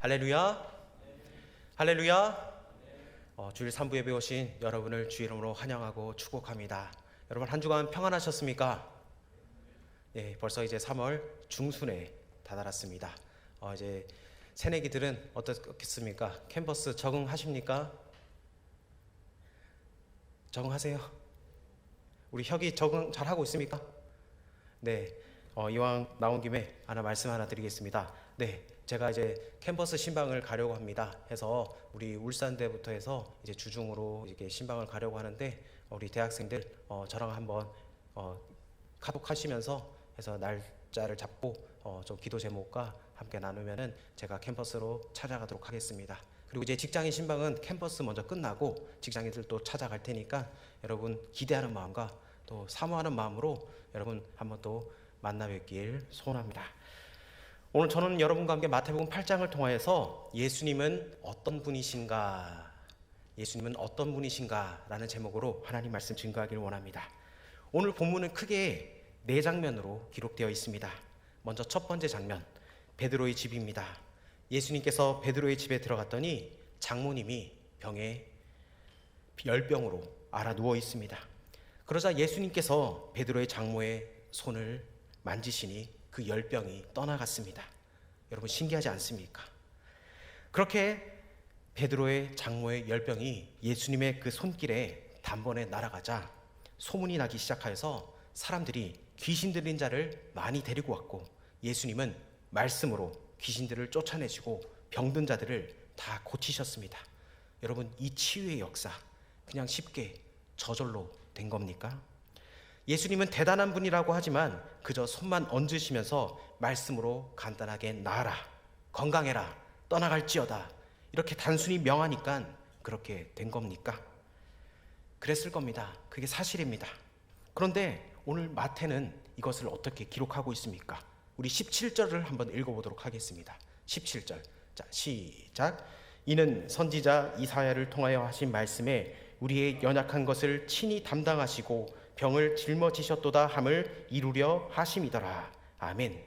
할렐루야, 할렐루야. 주일 3부 예배 오신 여러분을 주 이름으로 환영하고 축복합니다. 여러분 한 주간 평안하셨습니까? 예, 벌써 이제 3월 중순에 다다랐습니다. 이제 새내기들은 어떻겠습니까? 캠퍼스 적응하십니까? 적응하세요? 우리 혁이 적응 잘 하고 있습니까? 네, 이왕 나온 김에 말씀 하나 드리겠습니다. 네, 제가 이제 캠퍼스 신방을 가려고 합니다. 해서 우리 울산대부터 해서 이제 주중으로 이게 신방을 가려고 하는데 우리 대학생들 저랑 한번 카톡 하시면서 해서 날짜를 잡고 좀 기도 제목과 함께 나누면은 제가 캠퍼스로 찾아가도록 하겠습니다. 그리고 이제 직장인 신방은 캠퍼스 먼저 끝나고 직장인들 또 찾아갈 테니까 여러분 기대하는 마음과 또 사모하는 마음으로 여러분 한번 또 만나 뵙길 소원합니다. 오늘 저는 여러분과 함께 마태복음 8장을 통하여서 예수님은 어떤 분이신가 라는 제목으로 하나님 말씀 증거하기를 원합니다. 오늘 본문은 크게 4장면으로 기록되어 있습니다. 먼저 첫 번째 장면, 베드로의 집입니다. 예수님께서 베드로의 집에 들어갔더니 장모님이 병에 열병으로 앓아 누워 있습니다. 그러자 예수님께서 베드로의 장모의 손을 만지시니 그 열병이 떠나갔습니다. 여러분 신기하지 않습니까? 그렇게 베드로의 장모의 열병이 예수님의 그 손길에 단번에 날아가자 소문이 나기 시작하여서 사람들이 귀신 들린 자를 많이 데리고 왔고 예수님은 말씀으로 귀신들을 쫓아내시고 병든 자들을 다 고치셨습니다. 여러분 이 치유의 역사 그냥 쉽게 저절로 된 겁니까? 예수님은 대단한 분이라고 하지만 그저 손만 얹으시면서 말씀으로 간단하게 나아라, 건강해라, 떠나갈지어다 이렇게 단순히 명하니까 그렇게 된 겁니까? 그랬을 겁니다. 그게 사실입니다. 그런데 오늘 마태는 이것을 어떻게 기록하고 있습니까? 우리 17절을 한번 읽어보도록 하겠습니다. 17절, 자 시작. 이는 선지자 이사야를 통하여 하신 말씀에 우리의 연약한 것을 친히 담당하시고 병을 짊어지셨도다 함을 이루려 하심이더라. 아멘.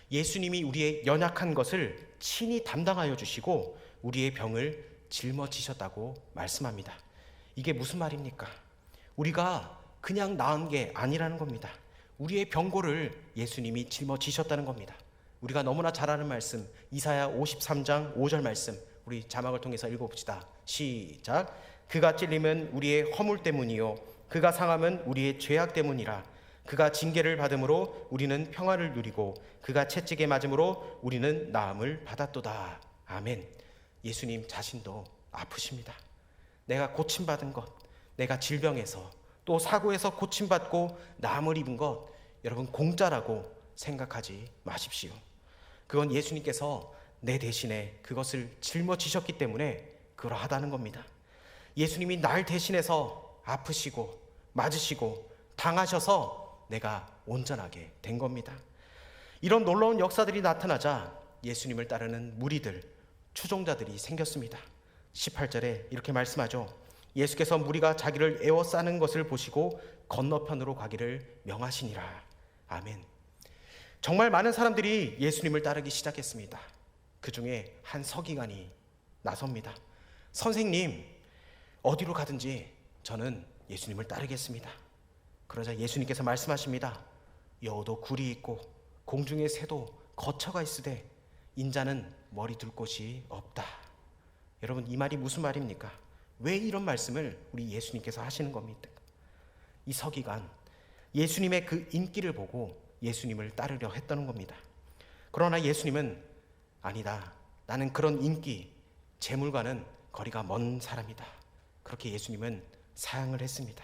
예수님이 우리의 연약한 것을 친히 담당하여 주시고 우리의 병을 짊어지셨다고 말씀합니다. 이게 무슨 말입니까? 우리가 그냥 나은 게 아니라는 겁니다. 우리의 병고를 예수님이 짊어지셨다는 겁니다. 우리가 너무나 잘 아는 말씀 이사야 53장 5절 말씀 우리 자막을 통해서 읽어봅시다. 시작. 그가 찔림은 우리의 허물 때문이요 그가 상함은 우리의 죄악 때문이라. 그가 징계를 받음으로 우리는 평화를 누리고 그가 채찍에 맞음으로 우리는 나음을 받았도다. 아멘. 예수님 자신도 아프십니다. 내가 고침받은 것, 내가 질병에서 또 사고에서 고침받고 나음을 입은 것 여러분 공짜라고 생각하지 마십시오. 그건 예수님께서 내 대신에 그것을 짊어지셨기 때문에 그러하다는 겁니다. 예수님이 날 대신해서 아프시고 맞으시고 당하셔서 내가 온전하게 된 겁니다. 이런 놀라운 역사들이 나타나자 예수님을 따르는 무리들, 추종자들이 생겼습니다. 18절에 이렇게 말씀하죠. 예수께서 무리가 자기를 에워싸는 것을 보시고 건너편으로 가기를 명하시니라. 아멘. 정말 많은 사람들이 예수님을 따르기 시작했습니다. 그 중에 한 서기관이 나섭니다. 선생님, 어디로 가든지 저는 예수님을 따르겠습니다. 그러자 예수님께서 말씀하십니다. 여우도 굴이 있고 공중의 새도 거처가 있으되 인자는 머리 둘 곳이 없다. 여러분 이 말이 무슨 말입니까? 왜 이런 말씀을 우리 예수님께서 하시는 겁니까? 이 서기관 예수님의 그 인기를 보고 예수님을 따르려 했다는 겁니다. 그러나 예수님은 아니다. 나는 그런 인기, 재물과는 거리가 먼 사람이다. 그렇게 예수님은 사양을 했습니다.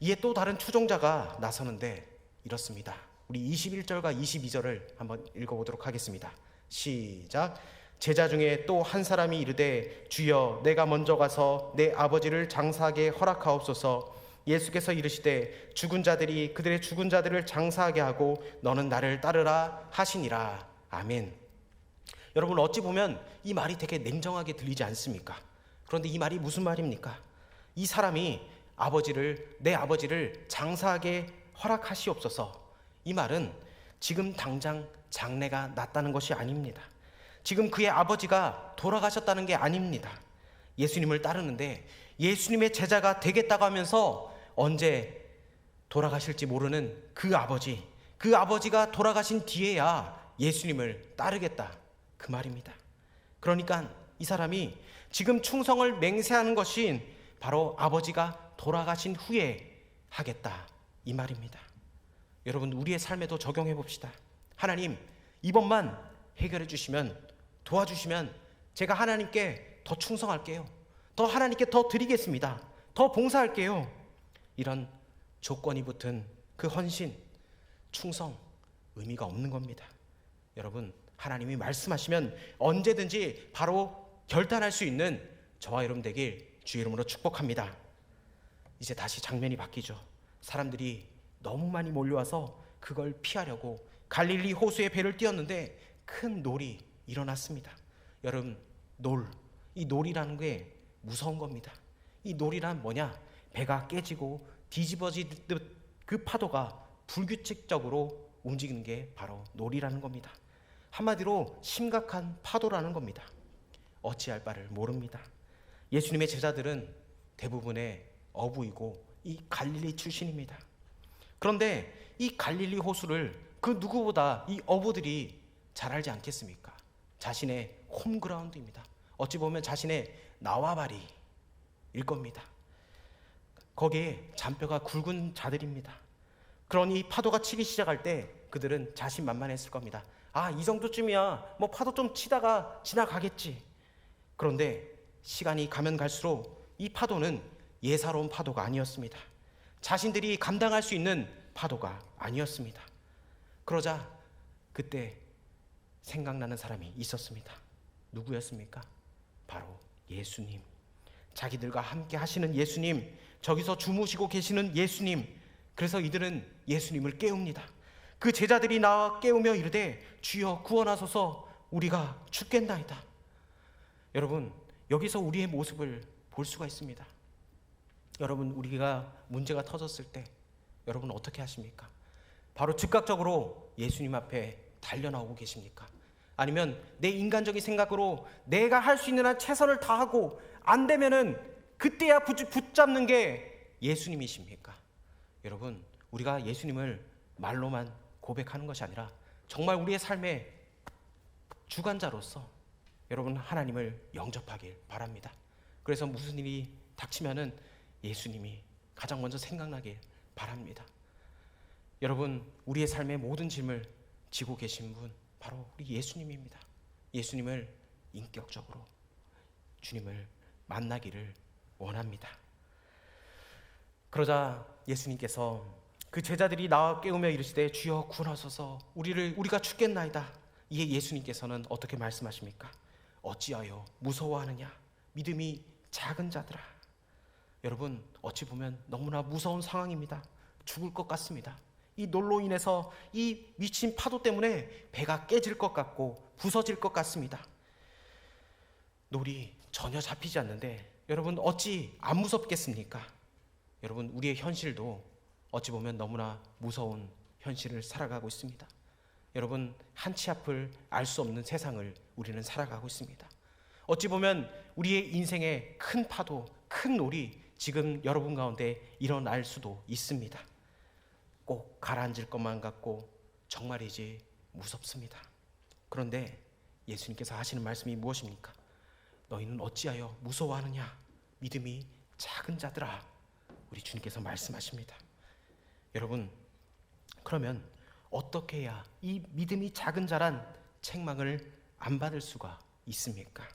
이에 또 다른 추종자가 나서는데 이렇습니다. 우리 21절과 22절을 한번 읽어보도록 하겠습니다. 시작. 제자 중에 또 한 사람이 이르되 주여 내가 먼저 가서 내 아버지를 장사하게 허락하옵소서. 예수께서 이르시되 죽은 자들이 그들의 죽은 자들을 장사하게 하고 너는 나를 따르라 하시니라. 아멘. 여러분 어찌 보면 이 말이 되게 냉정하게 들리지 않습니까? 그런데 이 말이 무슨 말입니까? 이 사람이 내 아버지를 장사하게 허락하시옵소서. 이 말은 지금 당장 장래가 났다는 것이 아닙니다. 지금 그의 아버지가 돌아가셨다는 게 아닙니다. 예수님을 따르는데 예수님의 제자가 되겠다고 하면서 언제 돌아가실지 모르는 그 아버지가 돌아가신 뒤에야 예수님을 따르겠다, 그 말입니다. 그러니까 이 사람이 지금 충성을 맹세하는 것이 바로 아버지가 돌아가신 후에 하겠다, 이 말입니다. 여러분, 우리의 삶에도 적용해 봅시다. 하나님, 이번만 해결해 주시면, 도와주시면 제가 하나님께 더 충성할게요. 더 하나님께 더 드리겠습니다. 더 봉사할게요. 이런 조건이 붙은 그 헌신, 충성, 의미가 없는 겁니다. 여러분, 하나님이 말씀하시면 언제든지 바로 결단할 수 있는 저와 여러분 되길 주의 이름으로 축복합니다. 이제 다시 장면이 바뀌죠. 사람들이 너무 많이 몰려와서 그걸 피하려고 갈릴리 호수에 배를 띄웠는데 큰 놀이 일어났습니다. 여러분, 이 놀이라는 게 무서운 겁니다. 이 놀이란 뭐냐? 배가 깨지고 뒤집어지듯 그 파도가 불규칙적으로 움직이는 게 바로 놀이라는 겁니다. 한마디로 심각한 파도라는 겁니다. 어찌할 바를 모릅니다. 예수님의 제자들은 대부분의 어부이고 이 갈릴리 출신입니다. 그런데 이 갈릴리 호수를 그 누구보다 이 어부들이 잘 알지 않겠습니까? 자신의 홈그라운드입니다. 어찌 보면 자신의 나와바리일 겁니다. 거기에 잔뼈가 굵은 자들입니다. 그러니 파도가 치기 시작할 때 그들은 자신만만했을 겁니다. 아, 이 정도쯤이야, 뭐 파도 좀 치다가 지나가겠지. 그런데 시간이 가면 갈수록 이 파도는 예사로운 파도가 아니었습니다. 자신들이 감당할 수 있는 파도가 아니었습니다. 그러자 그때 생각나는 사람이 있었습니다. 누구였습니까? 바로 예수님. 자기들과 함께 하시는 예수님, 저기서 주무시고 계시는 예수님. 그래서 이들은 예수님을 깨웁니다. 그 제자들이 나와 깨우며 이르되 주여 구원하소서, 우리가 죽겠나이다. 여러분, 여기서 우리의 모습을 볼 수가 있습니다. 여러분, 우리가 문제가 터졌을 때 여러분 어떻게 하십니까? 바로 즉각적으로 예수님 앞에 달려나오고 계십니까? 아니면 내 인간적인 생각으로 내가 할 수 있는 한 최선을 다하고 안 되면은 그때야 붙잡는 게 예수님이십니까? 여러분, 우리가 예수님을 말로만 고백하는 것이 아니라 정말 우리의 삶의 주관자로서 여러분 하나님을 영접하길 바랍니다. 그래서 무슨 일이 닥치면은 예수님이 가장 먼저 생각나길 바랍니다. 여러분, 우리의 삶의 모든 짐을 지고 계신 분 바로 우리 예수님입니다. 예수님을 인격적으로 주님을 만나기를 원합니다. 그러자 예수님께서 그 제자들이 나와 깨우며 이르시되 주여 구원하소서, 우리가 죽겠나이다. 이에 예수님께서는 어떻게 말씀하십니까? 어찌하여 무서워하느냐, 믿음이 작은 자들아. 여러분, 어찌 보면 너무나 무서운 상황입니다. 죽을 것 같습니다. 이 놀로 인해서 이 미친 파도 때문에 배가 깨질 것 같고 부서질 것 같습니다. 놀이 전혀 잡히지 않는데 여러분, 어찌 안 무섭겠습니까? 여러분, 우리의 현실도 어찌 보면 너무나 무서운 현실을 살아가고 있습니다. 여러분, 한치 앞을 알 수 없는 세상을 우리는 살아가고 있습니다. 어찌 보면 우리의 인생의 큰 파도, 큰 놀이 지금 여러분 가운데 일어날 수도 있습니다. 꼭 가라앉을 것만 같고 정말이지 무섭습니다. 그런데 예수님께서 하시는 말씀이 무엇입니까? 너희는 어찌하여 무서워하느냐, 믿음이 작은 자들아. 우리 주님께서 말씀하십니다. 여러분, 그러면 어떻게 해야 이 믿음이 작은 자란 책망을 안 받을 수가 있습니까?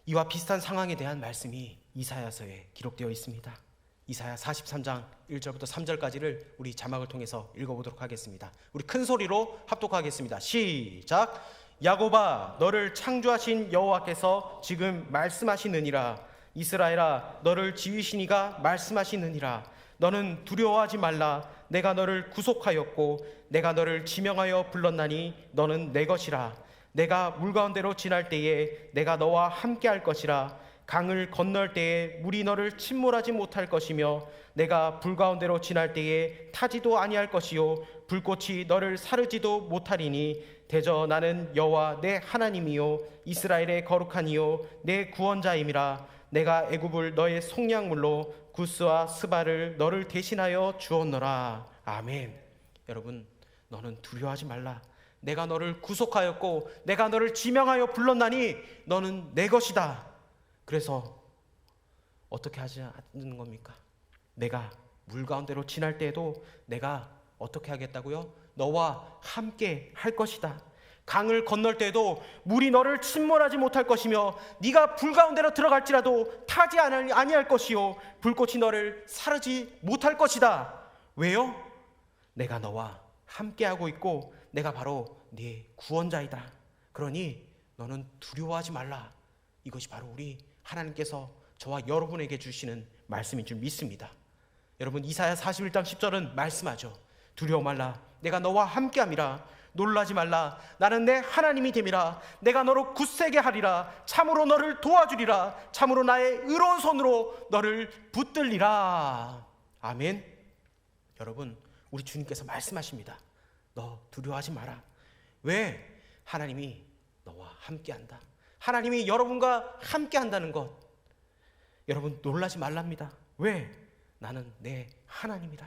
이와 비슷한 상황에 대한 말씀이 이사야서에 기록되어 있습니다. 이사야 43장 1절부터 3절까지를 우리 자막을 통해서 읽어보도록 하겠습니다. 우리 큰 소리로 합독하겠습니다. 시작. 야곱아, 너를 창조하신 여호와께서 지금 말씀하시느니라. 이스라엘아, 너를 지으신 이가 말씀하시느니라. 너는 두려워하지 말라. 내가 너를 구속하였고 내가 너를 지명하여 불렀나니 너는 내 것이라. 내가 물 가운데로 지날 때에 내가 너와 함께 할 것이라. 강을 건널 때에 물이 너를 침몰하지 못할 것이며 내가 불 가운데로 지날 때에 타지도 아니할 것이요 불꽃이 너를 사르지도 못하리니 대저 나는 여호와 내 하나님이요 이스라엘의 거룩한 이요 내 구원자임이라. 내가 애굽을 너의 속량물로 구스와 스바를 너를 대신하여 주었노라. 아멘. 여러분, 너는 두려워하지 말라. 내가 너를 구속하였고 내가 너를 지명하여 불렀나니 너는 내 것이다. 그래서 어떻게 하지 않는 겁니까? 내가 물 가운데로 지날 때에도 내가 어떻게 하겠다고요? 너와 함께 할 것이다. 강을 건널 때에도 물이 너를 침몰하지 못할 것이며 네가 불 가운데로 들어갈지라도 타지 아니할 것이요 불꽃이 너를 사르지 못할 것이다. 왜요? 내가 너와 함께하고 있고 내가 바로 네 구원자이다. 그러니 너는 두려워하지 말라. 이것이 바로 우리 하나님께서 저와 여러분에게 주시는 말씀인 줄 믿습니다. 여러분, 이사야 41장 10절은 말씀하죠. 두려워 말라. 내가 너와 함께함이라. 놀라지 말라. 나는 내 하나님이 됨이라. 내가 너로 굳세게 하리라. 참으로 너를 도와주리라. 참으로 나의 의로운 손으로 너를 붙들리라. 아멘. 여러분, 우리 주님께서 말씀하십니다. 너 두려워하지 마라. 왜? 하나님이 너와 함께한다. 하나님이 여러분과 함께한다는 것. 여러분, 놀라지 말랍니다. 왜? 나는 내 하나님이다.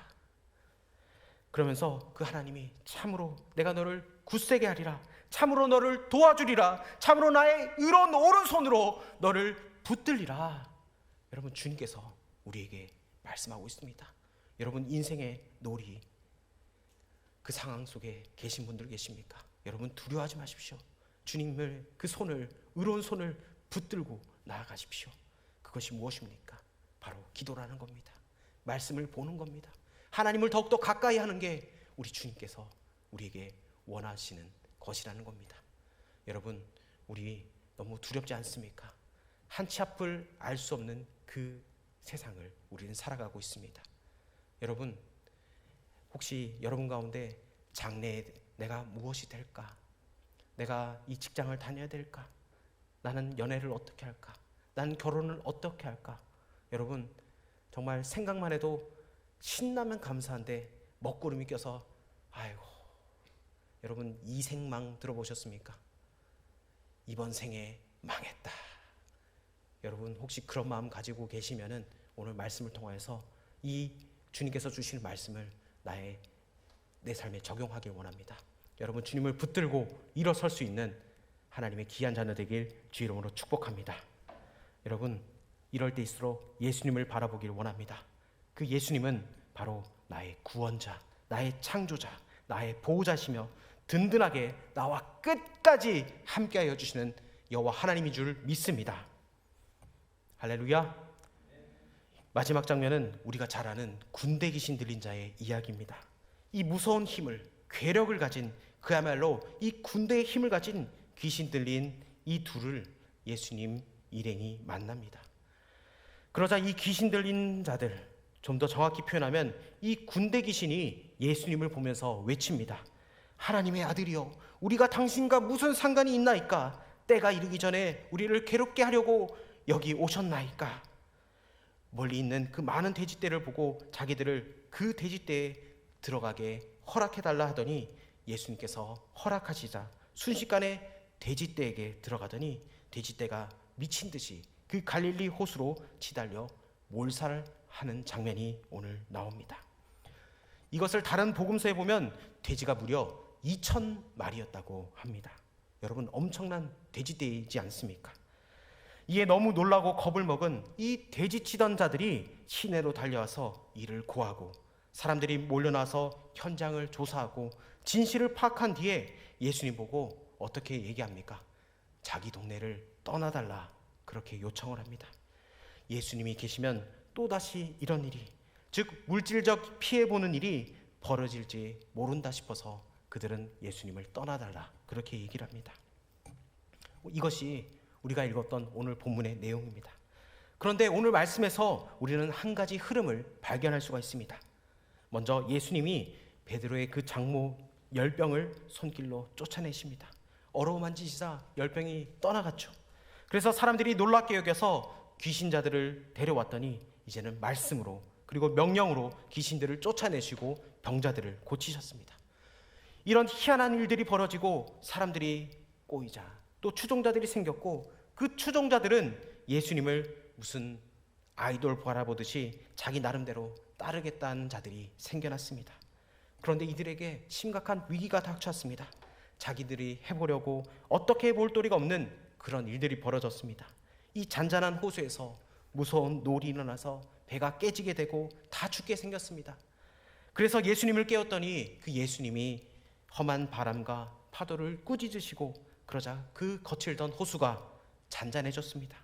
그러면서 그 하나님이 참으로 내가 너를 굳세게 하리라. 참으로 너를 도와주리라. 참으로 나의 의로운 오른손으로 너를 붙들리라. 여러분, 주님께서 우리에게 말씀하고 있습니다. 여러분, 인생의 놀이 그 상황 속에 계신 분들 계십니까? 여러분, 두려워하지 마십시오. 주님을 그 손을, 의로운 손을 붙들고 나아가십시오. 그것이 무엇입니까? 바로 기도라는 겁니다. 말씀을 보는 겁니다. 하나님을 더욱더 가까이 하는 게 우리 주님께서 우리에게 원하시는 것이라는 겁니다. 여러분, 우리 너무 두렵지 않습니까? 한 치 앞을 알 수 없는 그 세상을 우리는 살아가고 있습니다. 여러분, 혹시 여러분 가운데 장래에 내가 무엇이 될까? 내가 이 직장을 다녀야 될까? 나는 연애를 어떻게 할까? 나는 결혼을 어떻게 할까? 여러분, 정말 생각만 해도 신나면 감사한데 먹구름이 껴서 아이고. 여러분, 이생망 들어보셨습니까? 이번 생에 망했다. 여러분, 혹시 그런 마음 가지고 계시면은 오늘 말씀을 통해서 이 주님께서 주시는 말씀을 내 삶에 적용하길 원합니다. 여러분, 주님을 붙들고 일어설 수 있는 하나님의 귀한 자녀 되길 주 이름으로 축복합니다. 여러분, 이럴 때일수록 예수님을 바라보길 원합니다. 그 예수님은 바로 나의 구원자, 나의 창조자, 나의 보호자시며 든든하게 나와 끝까지 함께하여 주시는 여호와 하나님인 줄 믿습니다. 할렐루야. 마지막 장면은 우리가 잘 아는 군대 귀신 들린 자의 이야기입니다. 이 무서운 힘을, 괴력을 가진, 그야말로 이 군대의 힘을 가진 귀신 들린 이 둘을 예수님 일행이 만납니다. 그러자 이 귀신 들린 자들, 좀 더 정확히 표현하면 이 군대 귀신이 예수님을 보면서 외칩니다. 하나님의 아들이여, 우리가 당신과 무슨 상관이 있나이까? 때가 이르기 전에 우리를 괴롭게 하려고 여기 오셨나이까? 멀리 있는 그 많은 돼지떼를 보고 자기들을 그 돼지떼에 들어가게 허락해달라 하더니 예수님께서 허락하시자 순식간에 돼지떼에게 들어가더니 돼지떼가 미친 듯이 그 갈릴리 호수로 치달려 몰살하는 장면이 오늘 나옵니다. 이것을 다른 복음서에 보면 돼지가 무려 2,000마리였다고 합니다. 여러분, 엄청난 돼지떼이지 않습니까? 이에 너무 놀라고 겁을 먹은 이 돼지치던 자들이 시내로 달려와서 이를 고하고 사람들이 몰려나서 현장을 조사하고 진실을 파악한 뒤에 예수님 보고 어떻게 얘기합니까? 자기 동네를 떠나달라, 그렇게 요청을 합니다. 예수님이 계시면 또다시 이런 일이, 즉 물질적 피해보는 일이 벌어질지 모른다 싶어서 그들은 예수님을 떠나달라, 그렇게 얘기를 합니다. 이것이 우리가 읽었던 오늘 본문의 내용입니다. 그런데 오늘 말씀에서 우리는 한 가지 흐름을 발견할 수가 있습니다. 먼저 예수님이 베드로의 그 장모 열병을 손길로 쫓아내십니다. 어루만지시자 열병이 떠나갔죠. 그래서 사람들이 놀랍게 여겨서 귀신자들을 데려왔더니 이제는 말씀으로 그리고 명령으로 귀신들을 쫓아내시고 병자들을 고치셨습니다. 이런 희한한 일들이 벌어지고 사람들이 꼬이자 또 추종자들이 생겼고, 그 추종자들은 예수님을 무슨 아이돌 바라보듯이 자기 나름대로 따르겠다는 자들이 생겨났습니다. 그런데 이들에게 심각한 위기가 닥쳤습니다. 자기들이 해보려고 어떻게 해볼 도리가 없는 그런 일들이 벌어졌습니다. 이 잔잔한 호수에서 무서운 놀이 일어나서 배가 깨지게 되고 다 죽게 생겼습니다. 그래서 예수님을 깨웠더니 그 예수님이 험한 바람과 파도를 꾸짖으시고, 그러자 그 거칠던 호수가 잔잔해졌습니다.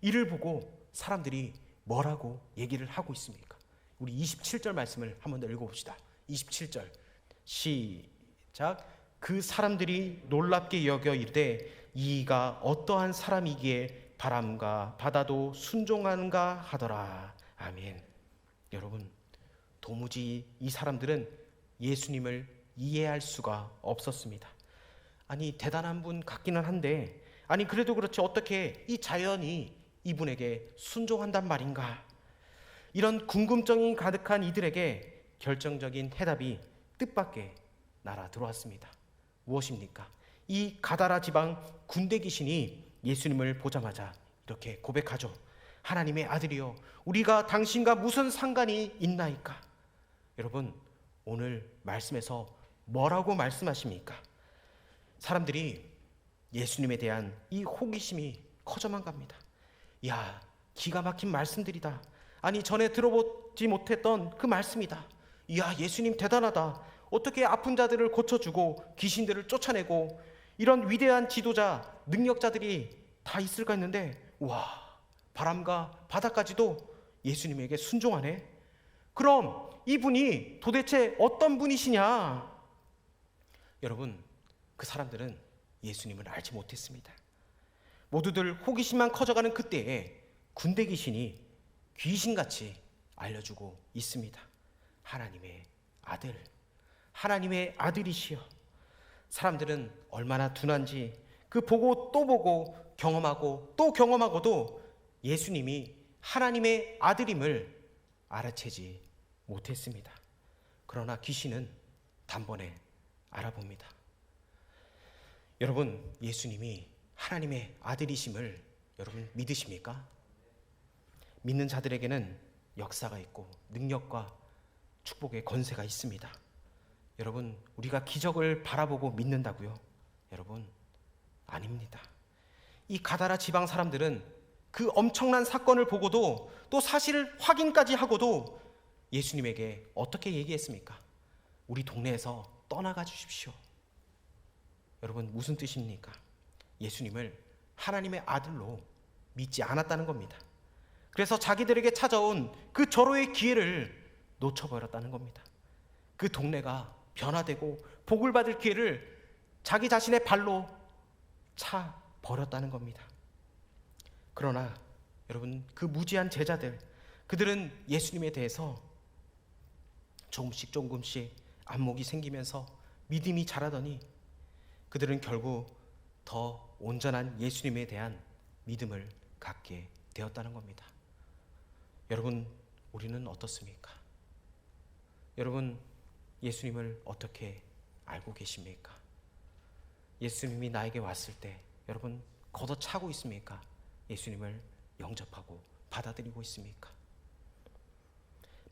이를 보고 사람들이 뭐라고 얘기를 하고 있습니까? 우리 27절 말씀을 한번 더 읽어봅시다. 27절 시작. 그 사람들이 놀랍게 여겨 이르되 이가 어떠한 사람이기에 바람과 바다도 순종하는가 하더라. 아멘. 여러분, 도무지 이 사람들은 예수님을 이해할 수가 없었습니다. 아니, 대단한 분 같기는 한데, 아니 그래도 그렇지 어떻게 이 자연이 이분에게 순종한단 말인가? 이런 궁금증이 가득한 이들에게 결정적인 해답이 뜻밖의 날아 들어왔습니다. 무엇입니까? 이 가다라 지방 군대 귀신이 예수님을 보자마자 이렇게 고백하죠. 하나님의 아들이여, 우리가 당신과 무슨 상관이 있나이까? 여러분, 오늘 말씀에서 뭐라고 말씀하십니까? 사람들이 예수님에 대한 이 호기심이 커져만 갑니다. 야, 기가 막힌 말씀들이다. 아니, 전에 들어보지 못했던 그 말씀이다. 이야, 예수님 대단하다. 어떻게 아픈 자들을 고쳐주고 귀신들을 쫓아내고 이런 위대한 지도자, 능력자들이 다 있을까 했는데, 와, 바람과 바다까지도 예수님에게 순종하네. 그럼 이분이 도대체 어떤 분이시냐? 여러분, 그 사람들은 예수님을 알지 못했습니다. 모두들 호기심만 커져가는 그때에 군대 귀신이 귀신같이 알려주고 있습니다. 하나님의 아들, 하나님의 아들이시여. 사람들은 얼마나 둔한지 그 보고 또 보고 경험하고 또 경험하고도 예수님이 하나님의 아들임을 알아채지 못했습니다. 그러나 귀신은 단번에 알아봅니다. 여러분, 예수님이 하나님의 아들이심을 여러분 믿으십니까? 믿는 자들에게는 역사가 있고 능력과 축복의 권세가 있습니다. 여러분, 우리가 기적을 바라보고 믿는다고요? 여러분, 아닙니다. 이 가다라 지방 사람들은 그 엄청난 사건을 보고도 또 사실 확인까지 하고도 예수님에게 어떻게 얘기했습니까? 우리 동네에서 떠나가 주십시오. 여러분, 무슨 뜻입니까? 예수님을 하나님의 아들로 믿지 않았다는 겁니다. 그래서 자기들에게 찾아온 그 절호의 기회를 놓쳐버렸다는 겁니다. 그 동네가 변화되고 복을 받을 기회를 자기 자신의 발로 차 버렸다는 겁니다. 그러나 여러분, 그 무지한 제자들, 그들은 예수님에 대해서 조금씩 안목이 생기면서 믿음이 자라더니 그들은 결국 더 온전한 예수님에 대한 믿음을 갖게 되었다는 겁니다. 여러분, 우리는 어떻습니까? 여러분, 예수님을 어떻게 알고 계십니까? 예수님이 나에게 왔을 때 여러분 걷어차고 있습니까? 예수님을 영접하고 받아들이고 있습니까?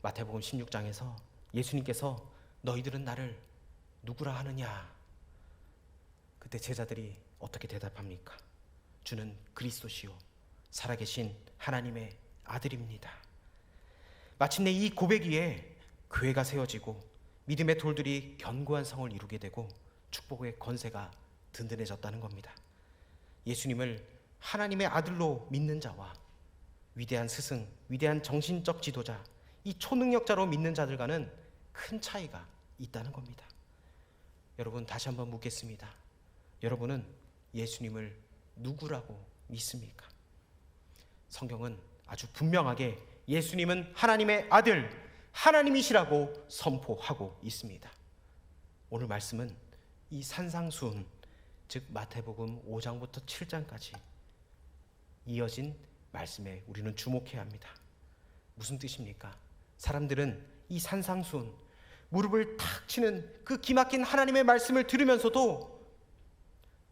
마태복음 16장에서 예수님께서 너희들은 나를 누구라 하느냐? 그때 제자들이 어떻게 대답합니까? 주는 그리스도시요 살아계신 하나님의 아들입니다. 마침내 이 고백 위에 교회가 세워지고 믿음의 돌들이 견고한 성을 이루게 되고 축복의 권세가 든든해졌다는 겁니다. 예수님을 하나님의 아들로 믿는 자와 위대한 스승, 위대한 정신적 지도자, 이 초능력자로 믿는 자들과는 큰 차이가 있다는 겁니다. 여러분, 다시 한번 묻겠습니다. 여러분은 예수님을 누구라고 믿습니까? 성경은 아주 분명하게 예수님은 하나님의 아들, 하나님이시라고 선포하고 있습니다. 오늘 말씀은 이 산상수훈, 즉 마태복음 5장부터 7장까지 이어진 말씀에 우리는 주목해야 합니다. 무슨 뜻입니까? 사람들은 이 산상수훈, 무릎을 탁 치는 그 기막힌 하나님의 말씀을 들으면서도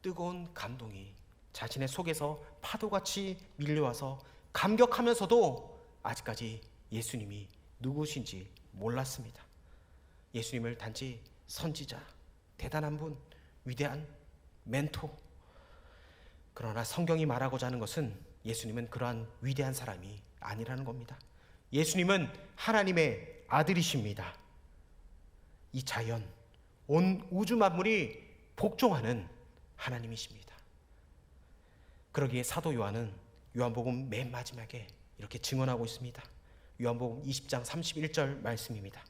뜨거운 감동이 자신의 속에서 파도같이 밀려와서 감격하면서도 아직까지 예수님이 누구신지 몰랐습니다. 예수님을 단지 선지자, 대단한 분, 위대한 멘토. 그러나 성경이 말하고자 하는 것은 예수님은 그러한 위대한 사람이 아니라는 겁니다. 예수님은 하나님의 아들이십니다. 이 자연, 온 우주 만물이 복종하는 하나님이십니다. 그러기에 사도 요한은 요한복음 맨 마지막에 이렇게 증언하고 있습니다. 요한복음 20장 31절 말씀입니다.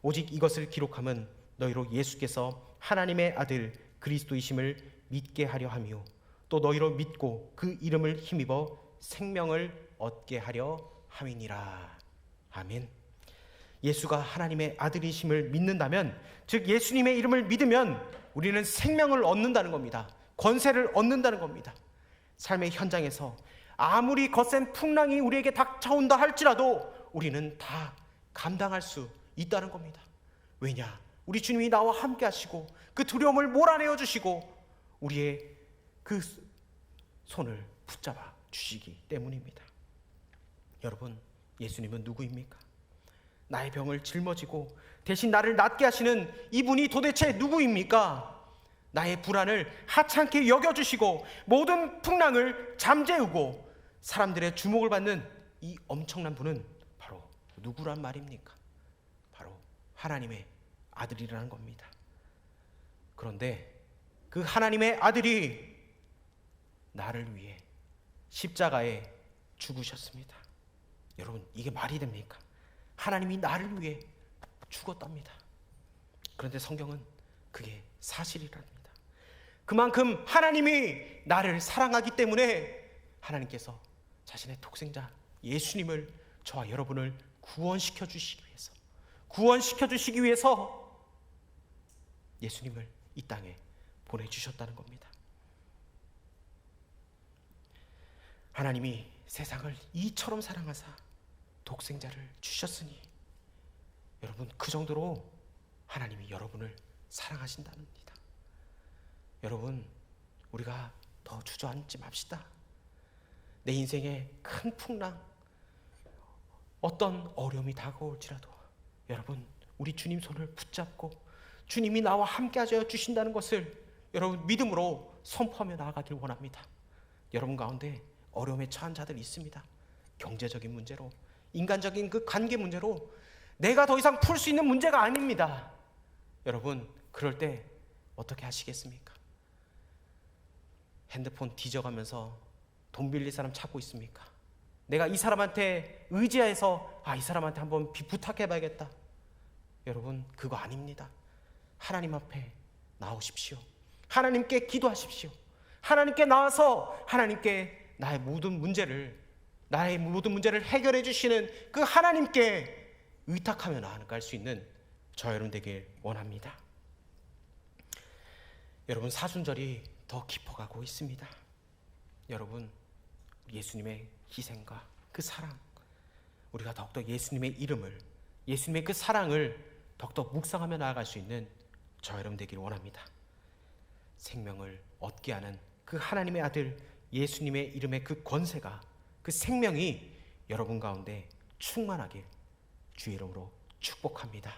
오직 이것을 기록함은 너희로 예수께서 하나님의 아들 그리스도이심을 믿게 하려 함이요 또 너희로 믿고 그 이름을 힘입어 생명을 얻게 하려 함이니라. 아멘. 예수가 하나님의 아들이심을 믿는다면, 즉 예수님의 이름을 믿으면 우리는 생명을 얻는다는 겁니다. 권세를 얻는다는 겁니다. 삶의 현장에서 아무리 거센 풍랑이 우리에게 닥쳐온다 할지라도 우리는 다 감당할 수 있다는 겁니다. 왜냐? 우리 주님이 나와 함께 하시고 그 두려움을 몰아내어 주시고 우리의 그 손을 붙잡아 주시기 때문입니다. 여러분, 예수님은 누구입니까? 나의 병을 짊어지고 대신 나를 낫게 하시는 이분이 도대체 누구입니까? 나의 불안을 하찮게 여겨주시고 모든 풍랑을 잠재우고 사람들의 주목을 받는 이 엄청난 분은 바로 누구란 말입니까? 바로 하나님의 아들이라는 겁니다. 그런데 그 하나님의 아들이 나를 위해 십자가에 죽으셨습니다. 여러분, 이게 말이 됩니까? 하나님이 나를 위해 죽었답니다. 그런데 성경은 그게 사실이랍니다. 그만큼 하나님이 나를 사랑하기 때문에 하나님께서 자신의 독생자 예수님을, 저와 여러분을 구원시켜 주시기 위해서 예수님을 이 땅에 보내주셨다는 겁니다. 하나님이 세상을 이처럼 사랑하사 독생자를 주셨으니 여러분, 그 정도로 하나님이 여러분을 사랑하신답니다. 여러분, 우리가 더 주저앉지 맙시다. 내 인생에 큰 풍랑, 어떤 어려움이 다가올지라도 여러분, 우리 주님 손을 붙잡고 주님이 나와 함께 하여 주신다는 것을 여러분 믿음으로 선포하며 나아가길 원합니다. 여러분 가운데 어려움에 처한 자들이 있습니다. 경제적인 문제로, 인간적인 그 관계 문제로 내가 더 이상 풀 수 있는 문제가 아닙니다. 여러분, 그럴 때 어떻게 하시겠습니까? 핸드폰 뒤져가면서 돈 빌릴 사람 찾고 있습니까? 내가 이 사람한테 의지해서 이 사람한테 한번 부탁해봐야겠다. 여러분, 그거 아닙니다. 하나님 앞에 나오십시오. 하나님께 기도하십시오. 하나님께 나와서 하나님께 나의 모든 문제를 해결해 주시는 그 하나님께 의탁하며 나아갈 수 있는 저 여러분 되길 원합니다. 여러분, 사순절이 더 깊어가고 있습니다. 여러분, 예수님의 희생과 그 사랑, 우리가 더욱더 예수님의 이름을, 예수님의 그 사랑을 더욱더 묵상하며 나아갈 수 있는 저 여러분 되길 원합니다. 생명을 얻게 하는 그 하나님의 아들 예수님의 이름의 그 권세가, 그 생명이 여러분 가운데 충만하길 주의 이름으로 축복합니다.